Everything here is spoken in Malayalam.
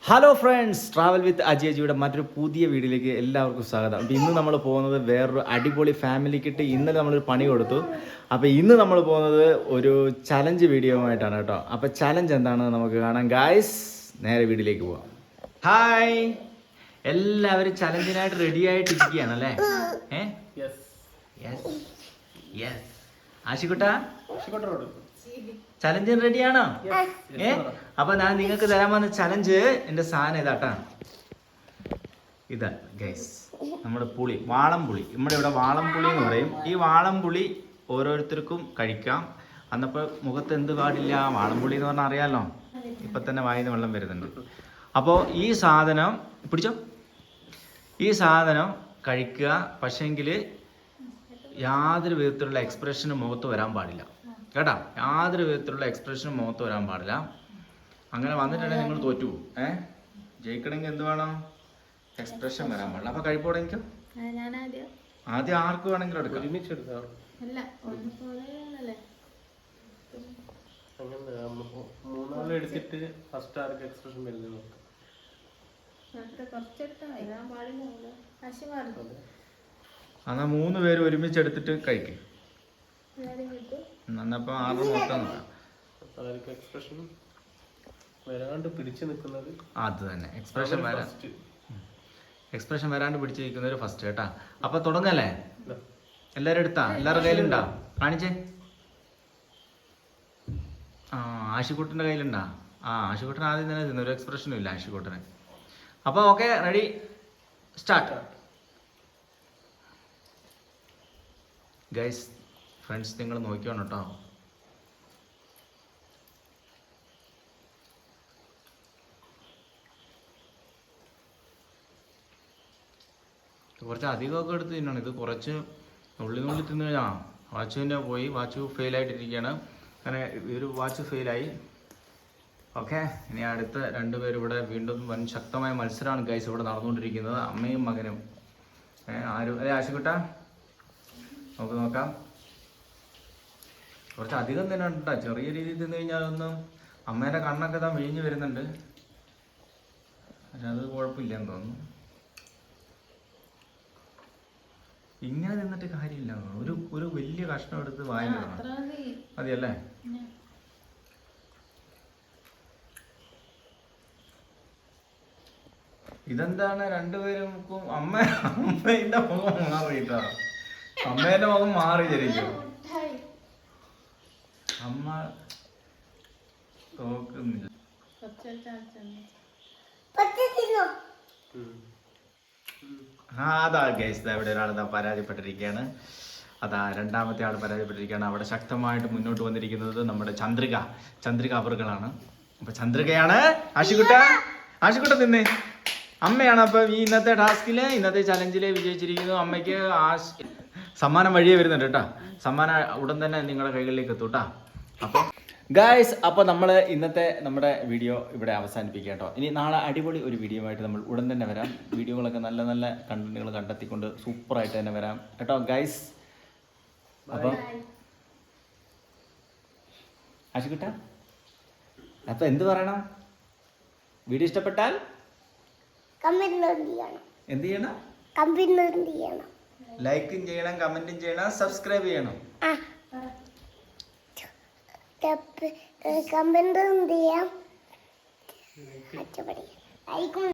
ഹലോ ഫ്രണ്ട്സ്, ട്രാവൽ വിത്ത് അജയജിയുടെ മറ്റൊരു പുതിയ വീഡിയോയിലേക്ക് എല്ലാവർക്കും സ്വാഗതം. അപ്പോൾ ഇന്ന് നമ്മൾ പോകുന്നത് വേറൊരു അടിപൊളി ഫാമിലി കിട്ട്. ഇന്നലെ നമ്മളൊരു പണി കൊടുത്തു. അപ്പോൾ ഇന്ന് നമ്മൾ പോകുന്നത് ഒരു ചലഞ്ച് വീഡിയോ ആയിട്ടാണ് കേട്ടോ. അപ്പോൾ ചലഞ്ച് എന്താണെന്ന് നമുക്ക് കാണാം ഗായ്സ്. നേരെ വീഡിയോയിലേക്ക് പോവാം. ഹായ്, എല്ലാവരും ചലഞ്ചിനായിട്ട് റെഡി ആയിട്ടിരിക്കുകയാണ് അല്ലേ? ആശിക്കുട്ടാ, ചലഞ്ചിന് റെഡിയാണോ? അപ്പൊ ഞാൻ നിങ്ങൾക്ക് തരാൻ വന്ന ചലഞ്ച് എന്റെ സാധനം ഇതാട്ടാ. ഇതാ ഗൈസ്, നമ്മുടെ പുളി, വാളംപുളി. നമ്മുടെ ഇവിടെ വാളംപുളി എന്ന് പറയും. ഈ വാളംപുളി ഓരോരുത്തർക്കും കഴിക്കാം. അന്നപ്പോ മുഖത്ത് എന്ത് പാടില്ല, വാളംപുളി എന്ന് പറഞ്ഞാൽ അറിയാലോ. ഇപ്പൊ തന്നെ വായിന്ന് വെള്ളം വരുന്നുണ്ട്. അപ്പോൾ ഈ സാധനം പിടിച്ചോ, ഈ സാധനം കഴിക്കുക. പക്ഷെങ്കിൽ യാതൊരു വിധത്തിലുള്ള എക്സ്പ്രഷനും മുഖത്ത് വരാൻ പാടില്ല കേട്ടാ. യാതൊരു വിധത്തിലുള്ള എക്സ്പ്രഷനും മുഖത്ത് വരാൻ പാടില്ല. അങ്ങനെ വന്നിട്ടുണ്ടെങ്കിൽ നിങ്ങൾ തോറ്റു പോകും. ജയിക്കണമെങ്കിൽ എന്ത് വേണം? എക്സ്പ്രഷൻ വരാൻ പാടില്ല. അപ്പൊ കഴിപ്പോടെങ്കിൽ ആദ്യം ആർക്ക് വേണമെങ്കിലും എടുക്കാം. എന്നാ 3 പേര് ഒരുമിച്ച് എടുത്തിട്ട് കഴിക്കും. എന്നപ്പോ 6 മൊത്തം എക്സ്പ്രഷൻ വരാണ്ട് പിടിച്ചു നിൽക്കുന്നത് അത് തന്നെ. എക്സ്പ്രഷൻ വരാണ്ട് പിടിച്ചു നിൽക്കുന്നവര് ഫസ്റ്റ് കേട്ടാ. അപ്പൊ തുടങ്ങല്ലേ? എല്ലാരും എടുത്താ? എല്ലാവരുടെ കയ്യിലുണ്ടാ? കാണിച്ചേ. ആശിക്കുട്ടന്റെ കയ്യിലുണ്ടാ? ആശിക്കുട്ടൻ ആദ്യം തന്നെ തിന്നു. ഒരു എക്സ്പ്രഷനും ഇല്ല ആശിക്കുട്ടന്. അപ്പൊ okay, ready, start. Guys, friends, നിങ്ങൾ നോക്കിയോണം കേട്ടോ. കുറച്ച് അധികമൊക്കെ എടുത്ത് തിന്നണം. ഇത് കുറച്ച് നുള്ളി തിന്നു കഴിഞ്ഞാൽ വാച്ചുവിൻ്റെ പോയി. വാച്ച് ഫെയിലായിട്ടിരിക്കുകയാണ്. അങ്ങനെ ഒരു വാച്ച് ഫെയിലായി. ഓക്കെ, ഇനി അടുത്ത 2 പേര് ഇവിടെ വീണ്ടും വൻ ശക്തമായ മത്സരമാണ് ഗൈസ് ഇവിടെ നടന്നുകൊണ്ടിരിക്കുന്നത്. അമ്മയും മകനും. ആരും അല്ലെ ആശുക്കുട്ട? നമുക്ക് നോക്കാം. കുറച്ച് അധികം തന്നെ ഉണ്ടാ. ചെറിയ രീതിയിൽ തിന്നു കഴിഞ്ഞാലൊന്നും അമ്മേൻ്റെ കണ്ണൊക്കെ താൻ വിഴിഞ്ഞ് വരുന്നുണ്ട്. പക്ഷെ അത് കുഴപ്പമില്ലെന്ന് തോന്നുന്നു. ഇങ്ങനെ നിന്നിട്ട് കാര്യമില്ല. ഒരു വലിയ കഷ്ണം എടുത്ത് വായിലിടണം. മതിയല്ലേ? ഇതെന്താണ് 2 പേരും അമ്മേന്റെ മുഖം മാറിയിട്ടോ. അമ്മേന്റെ മുഖം മാറി ശരിക്കും. അമ്മ തോക്കുന്നില്ല. അതാ ഗൈസ്, ഇവിടെ ഒരാൾ പരാജയപ്പെട്ടിരിക്കുകയാണ്. അതാ രണ്ടാമത്തെ ആൾ പരാജയപ്പെട്ടിരിക്കുകയാണ്. അവിടെ ശക്തമായിട്ട് മുന്നോട്ട് വന്നിരിക്കുന്നത് നമ്മുടെ ചന്ദ്രിക അവറുകളാണ്. അപ്പൊ ചന്ദ്രികയാണ്. ആശിക്കുട്ട നിന്നേ. അമ്മയാണ് അപ്പൊ ഈ ഇന്നത്തെ ടാസ്കില്, ഇന്നത്തെ ചലഞ്ചില് വിജയിച്ചിരിക്കുന്നു. അമ്മയ്ക്ക് സമ്മാനം വഴിയേ വരുന്നുണ്ട് കേട്ടോ. സമ്മാനം ഉടൻ തന്നെ നിങ്ങളുടെ കൈകളിലേക്ക് എത്തും കേട്ടോ. അപ്പൊ ഗായ്സ്, അപ്പോൾ നമ്മൾ ഇന്നത്തെ നമ്മുടെ വീഡിയോ ഇവിടെ അവസാനിപ്പിക്കുക കേട്ടോ. ഇനി നാളെ അടിപൊളി ഒരു വീഡിയോ ആയിട്ട് നമ്മൾ ഉടൻ തന്നെ വരാം. വീഡിയോകളൊക്കെ നല്ല നല്ല കണ്ടന്റുകൾ കണ്ടെത്തിക്കൊണ്ട് സൂപ്പറായിട്ട് തന്നെ വരാം കേട്ടോ ഗായ്സ്. അപ്പോൾ ആശിക്കുട്ട, അപ്പോൾ എന്ത് പറയണം? വീഡിയോ ഇഷ്ടപ്പെട്ടാൽ എന്ത് ചെയ്യണം? ലൈക്കും ചെയ്യണം, കമന്റും ചെയ്യണം, സബ്സ്ക്രൈബ് ചെയ്യണം. കമന്റ് ചെയ്യാം.